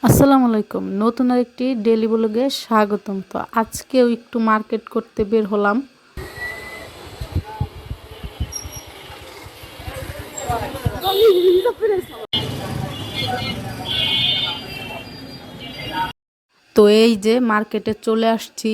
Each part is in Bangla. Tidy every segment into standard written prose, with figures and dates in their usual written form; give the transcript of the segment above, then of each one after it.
আসসালামু আলাইকুম, নতুন আরেকটি ডেইলি ব্লগে স্বাগতম। তো আজকেও একটু মার্কেট করতে বের হলাম। তো এই যে মার্কেটে চলে আসছি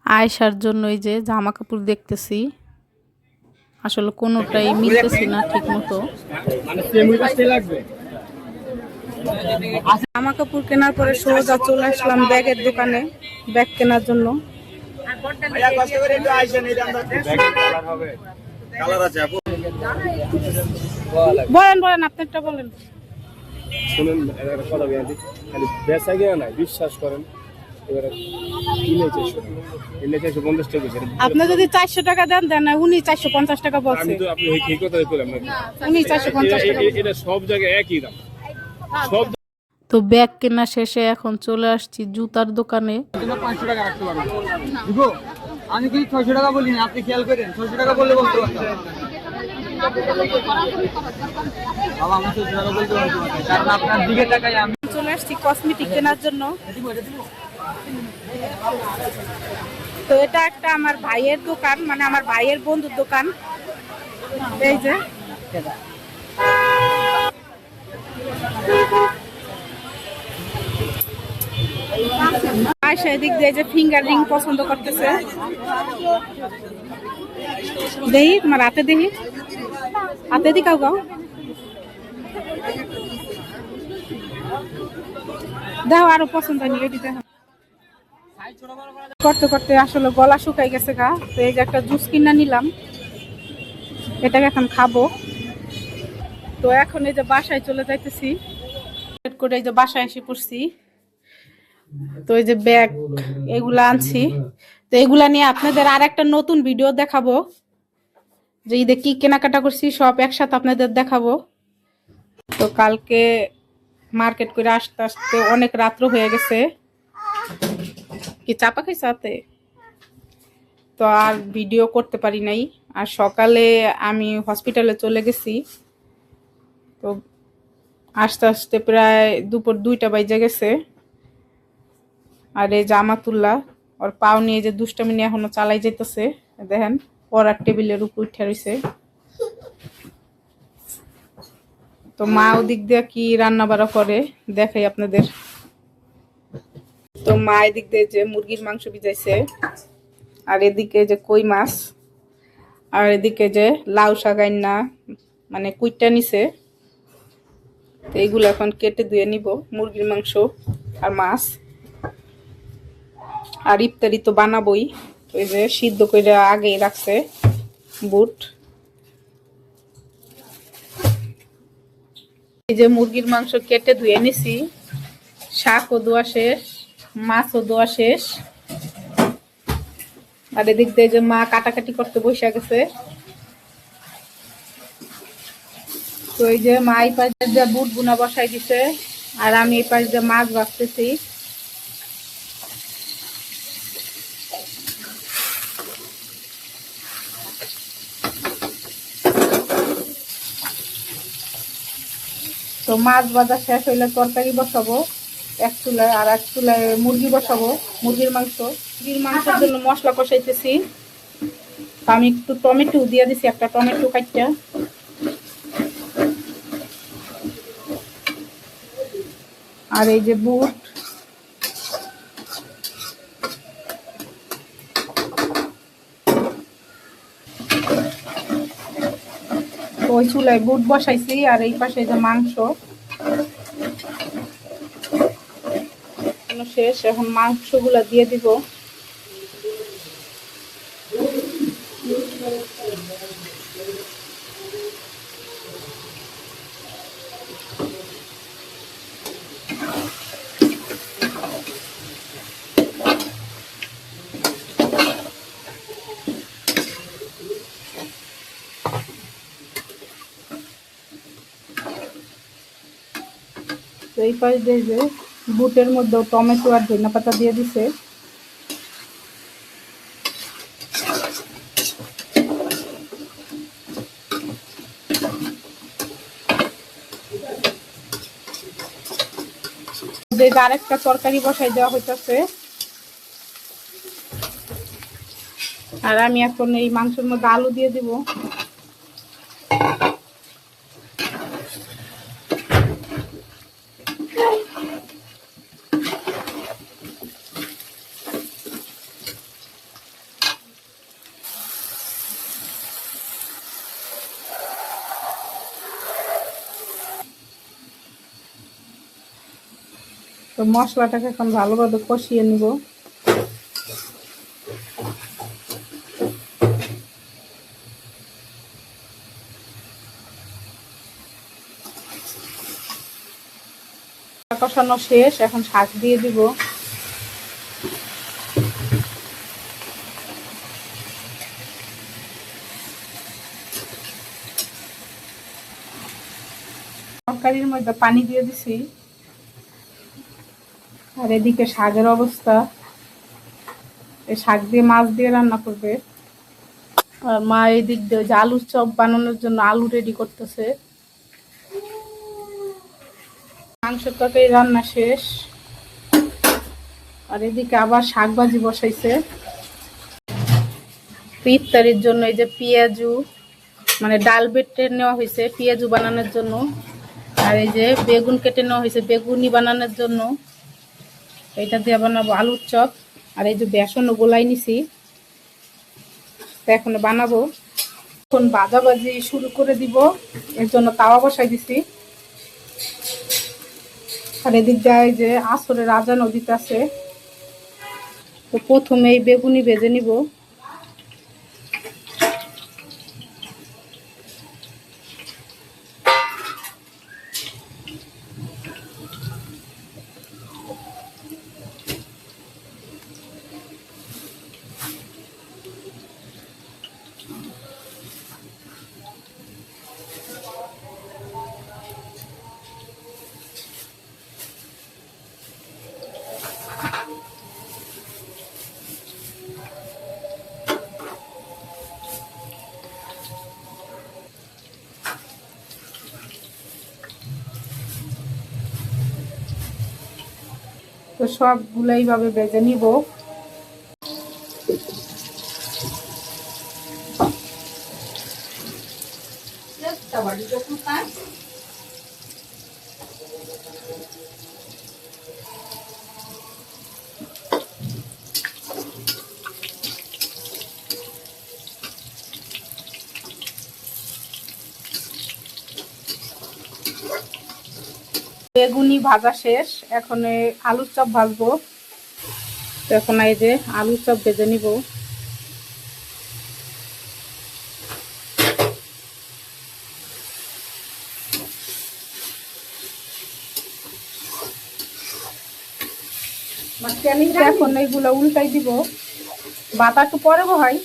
আয়েশার জন্য। এই যে জামা কাপড় দেখতেছি, আসলে কোনোটাই মিলতেছি না ঠিক মতো। জামা কাপড় কেনার পরে সোজা চলে আসলাম ব্যাগের দোকানে, ব্যাগ কেনার জন্য। বলেন বলেন, আপনারটা বলেন। শুনুন, একটা কথা বলি, খালি বেচা কিনা নাই, বিশ্বাস করেন। এবারে কিনে 450 টাকা। আপনি যদি 400 টাকা দেন দেন, উনি 450 টাকা বলছে। আমি তো আপনি এই কথা বললাম না, উনি 450 টাকা। এটা সব জায়গায় একই দাম সব। তো ব্যাগ কেনা শেষে এখন চলে আসছি জুতার দোকানে। 500 টাকা রাখতে পারবো। দিবো? আমি কি 600 টাকা বলি না, আপনি খেয়াল করেন 600 টাকা বললে বলতে পারতাম। বাবা আমি 600 টাকা বলতে পারতাম, কারণ আপনার দিকে টাকাই আমি চলে আসছি কসমেটিক কেনার জন্য। তো এটা একটা আমার ভাইয়ের দোকান, মানে আমার ভাইয়ের বন্ধুর দোকান। এই যে আয়শা এদিক দিয়ে যে ফিঙ্গার রিং পছন্দ করতেছে। দেখি তোমার হাতে, দেখি হাতে দি কাউ দেখো, আরো পছন্দ হয়নি দিতে করতে করতে আসলে গলা শুকাই গেছে গা। তো এই যে একটা জুস কিনা নিলাম, এটাকে এখন খাবো। তো এখন এই যে বাসায় চলে যাইতেছি করে, এই যে বাসায় এসে পড়ছি। তো এই যে ব্যাগ এগুলা আনছি। তো এগুলা নিয়ে আপনাদের আর একটা নতুন ভিডিও দেখাবো, যে ঈদে কি কেনাকাটা করছি সব একসাথে আপনাদের দেখাবো। তো কালকে মার্কেট করে আসতে আসতে অনেক রাত্র হয়ে গেছে। কি চাপা খাইছে হাতে? তো আর ভিডিও করতে পারি নাই। আর সকালে আমি হসপিটালে চলে গেছি। তো আস্তে আস্তে প্রায় দুপুর 2টা বাজে গেছে। আর এই জামাতুল্লাহ ওর পাও নিয়ে যে দুষ্টামি নিয়ে এখনো চালাই যেতেছে, দেখেন পড়ার টেবিলের উপর উঠে রয়েছে। তো মা ওদিক দিয়ে কি রান্না বাড়া করে দেখাই আপনাদের। তো মা এদিক দিয়ে যে মুরগির মাংস ভিজাইছে, আর এদিকে যে কই মাছ, আর এদিকে যে লাউ শাক আইনা মানে কুইটা নিছে। তো এইগুলো এখন কেটে ধুয়ে নিব, মুরগির মাংস আর মাছ। আর ইফতারি তো বানাবোই। ওই যে সিদ্ধ করে আগেই রাখছে বুট। এই যে মুরগির মাংস কেটে ধুয়ে নিছি, শাকও ধোয়া শেষ, মাছও ধোয়া শেষ। আর এদিক দিয়ে যে মা কাটাকাটি করতে বসে গেছে। তো এই যে মা এই পাশ দিয়ে বুট বুনা বসাই দিছে, আর আমি এই পাশ দিয়ে মাছ ভাজতেছি। তো মাছ ভাজা শেষ হইলে তরকারি বসাবো এক চুলায়, আর এক চুলায় মুরগি বসাবো, মুরগির মাংস। মুরগির মাংসের জন্য মশলা কষাইতেছি। আমি একটু টমেটো দিয়ে দিছি, একটা টমেটো কাটটা। আর এই যে বুট, ওই চুলায় বুট বসাইছি, আর এই পাশে যে মাংস শেষ। এখন মাংসগুলা দিয়ে দিব। এই পাশ দিয়ে যে বুটের মধ্যে টমেটো আর ধনিয়া পাতা দিয়ে দিছে। যে আরেকটা তরকারি বসাই দেওয়া হইতেছে। আর আমি এখন এই মাংসের মধ্যে আলু দিয়ে দিব। তো মশলাটাকে এখন ভালোভাবে কষিয়ে নিব। কষানো শেষ, এখন শাক দিয়ে দিব। তরকারির মধ্যে পানি দিয়ে দিছি। আর এদিকে শাকের অবস্থা, এই শাক দিয়ে মাছ দিয়ে রান্না করবে। আর মা এই দিক দিয়ে যে আলুর চপ বানানোর জন্য আলু রেডি করতেছে। মাংসের তরকারি রান্না শেষ। আর এদিকে আবার শাক ভাজি বসাইছে। ইফতারির জন্য এই যে পেঁয়াজু, মানে ডাল বেটে নেওয়া হয়েছে পেঁয়াজু বানানোর জন্য। আর এই যে বেগুন কেটে নেওয়া হয়েছে বেগুনি বানানোর জন্য। এটা দিয়ে বানাবো আলুর চপ। আর এই যে বেসনও গোলাই নিছি, এখন বানাবো। এখন ভাজাভাজি শুরু করে দিব, এর জন্য তাওয়া বসাই দিছি। আর এদিক যায় যে আসরের আজান দিতে আছে। তো প্রথমে এই বেগুনি ভেজে নিব। তো সবগুলো এইভাবে ভেজে নিব। বেগুনি ভাজা শেষ, এখন আলুর চপ ভাজবো। তো এখন এই যে আলুর চপ ভেজে নিব। এখন এইগুলো উল্টাই দিব, বাতা একটু পরে হয়।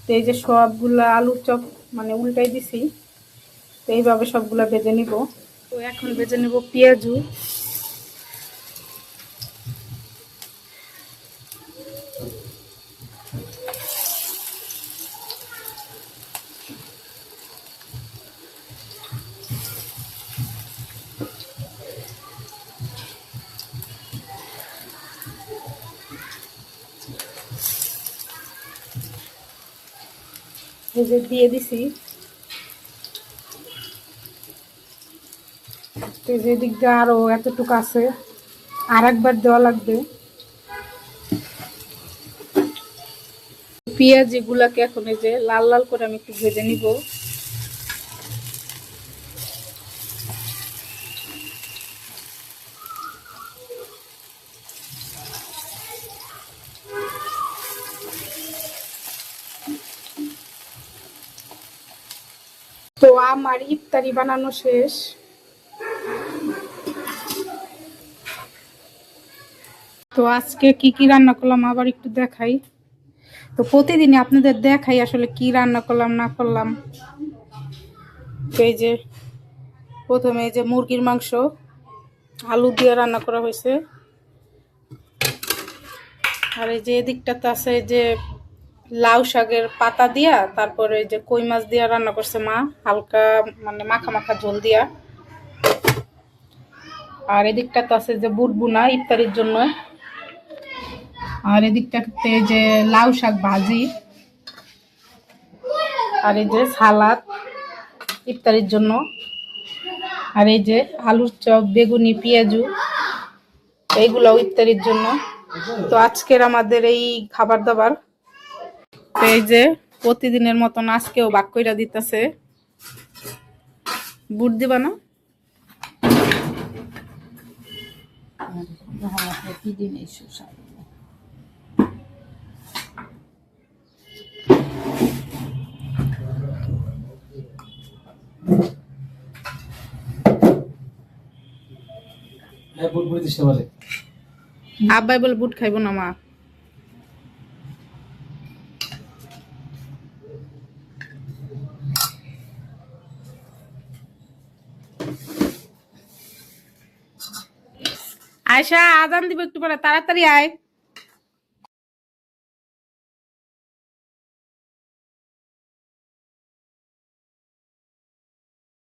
তো এই যে সবগুলা আলুর চপ মানে উল্টাই দিছি। তো এইভাবে সবগুলা ভেজে নিব। তো এখন ভেজে নিব পেঁয়াজু। ভেজে দিয়ে দিছি। তো যে দিকটা আরো এতটুকু আছে, আর একবার দেওয়া লাগবে। পেঁয়াজ এগুলাকে এখন এই যে লাল লাল করে আমি একটু ভেজে নিব। তো আমার ইফতারি বানানো শেষ। তো আজকে কি কি রান্না করলাম আবার একটু দেখাই। তো প্রতিদিনই আপনাদের দেখাই আসলে কি রান্না করলাম না করলাম। তো এই যে প্রথমে এই যে মুরগির মাংস আলু দিয়ে রান্না করা হয়েছে। আর এই যে এদিকটাতে আছে যে লাউ শাকের পাতা দিয়া তারপরে এই যে কই মাছ দিয়া রান্না করছে মা, হালকা মানে মাখা মাখা ঝোল দিয়া। আর এদিকটাতে আছে যে বুট বুনা ইফতারির জন্য। আর এদিকটাতে যে লাউ শাক ভাজি, আর এই যে সালাদ ইফতারির জন্য। আর এই যে আলুর চপ, বেগুনি, পেঁয়াজু, এইগুলাও ইফতারির জন্য। তো আজকের আমাদের এই খাবার দাবার। তো এই যে প্রতিদিনের মতন আজকেও ভাগ কইরা দিতেছে। বুট দিবা না? আব্বাই বলে বুট খাইবো না মা। আয়শা আজান দিব একটু পরে, তাড়াতাড়ি আয়।